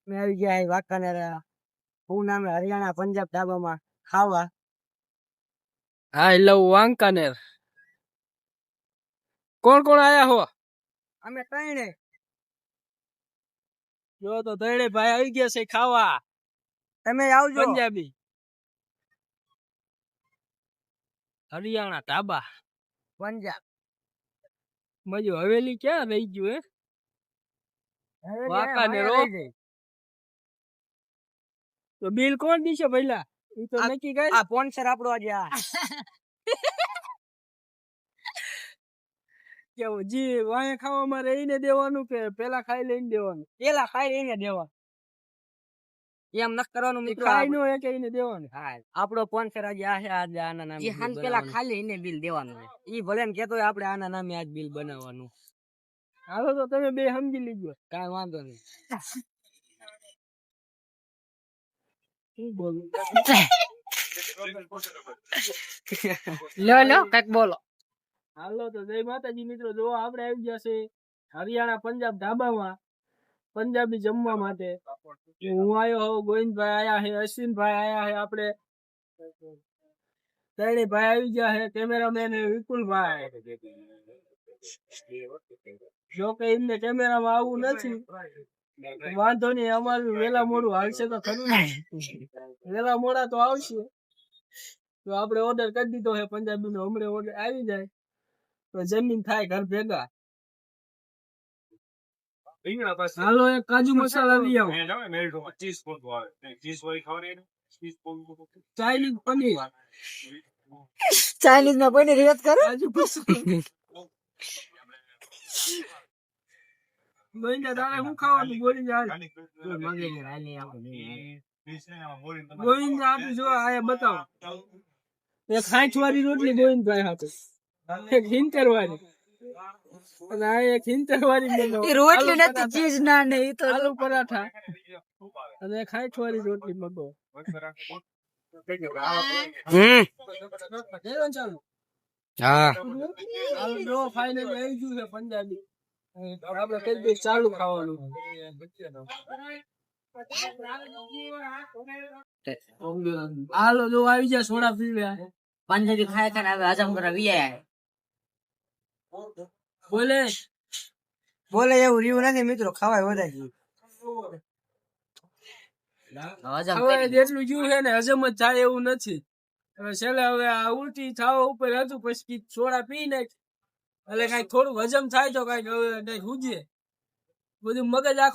મેં આવી ગયા વાંકાનેર પૂનામે હરિયાણા પંજાબ ધાબામાં ખાવા. હા લવ વાંકાનેર કોણ કોણ આયા હો? અમે ત્રણે. જો તો ત્રણે ભાઈ આવી ગયા છે ખાવા. તમે આવજો. પંજાબી હરિયાણા ધાબા પંજાબ મજો હવેલી ક્યાં રહી ગયું હે વાંકાનેર હો. તો બિલ કોણ દીશે પહેલા ઈ તો નક્કી કર. આ સ્પોન્સર આપણો આજે આ કે જી વાય ખાવામાં રહીને દેવાનું કે પેલા ખાઈ લઈને દેવાનું? પેલા ખાઈ લઈને દેવા. એમ ન કરવાનું મિત્રો. ખાઈ નો એ કઈને દેવાનું. હા આપણો સ્પોન્સર આજે આ છે. આજે આના નામે હાન પેલા ખાલી એને બિલ દેવાનું છે. ઈ ભલે ને કેતો હોય આપણે આના નામે આજ બિલ બનાવવાનું. હાલો તો તમે બે સમજી લીજો. કાઈ વાંધો નહીં. શું બોલું લો કઈક બોલો. હાલો તો જય માતાજી મિત્રો. જો આપણે આવી ગયા છે હરિયાણા પંજાબ ધાબામાં પંજાબી જમવા માટે. હું આયો હોઉં, ગોવિંદભાઈ આયા છે, અશ્વિનભાઈ આયા છે, આપણે ત્રણે ભાઈ આવી ગયા છે. કેમેરામેન વિપુલભાઈ. જો કે એમને કેમેરામાં આવવું નથી, વાંધો નહીં. અમારું વેલા મોડું હાલશે તો ખરું ને. વેલા મોડા તો આવશે. તો આપણે ઓર્ડર કરી દીધો છે પંજાબી નો. હમણાં ઓર્ડર આવી જાય તો જમીન થાય ઘર ભેગા. હાલો એક કાજુ મસાલા લઈ આવો. ચાઇનીઝ પનીર. ચાઇનીઝ માં પનીર રેત કરો. કાજુ મસાલા. ગોવિંદા તારે શું ખાવાનું? બોલી જાય. ગોવિંદા આપી જો આ બતાવો. એક 60 વાળી રોટલી ગોવિંદભાઈ આપે, એક 70 વાળી, અને આ એક 70 વાળી રોટલી નથી, ચીઝ ના ને. ઈ તો આલુ પરાઠા અને એક 60 વાળી રોટલી મગો. ચાલો હા હાલો જો ફાઇનલી આવી ગયું છે પંજાબી. આપણે કઈ દે ચાલુ ખાવાનું. હાલો જો આવી જાય સોડા પીવ્યા. પંજાબી ખાય ખાને હવે હજમ કરવા વિયા. બોલે બોલે એવું રહ્યું નથી મિત્રો. ખાવાય વધારે હવે જેટલું જ્યું છે ને હજમ જ થાય એવું નથી. હવે છેલ્લે હવે આ ઉલટી થાવા ઉપર હતું, પછી સોડા પી નાખ એટલે કઈ થોડું હજમ થાય તો કઈ હવે હુજે બધું મગજ આખો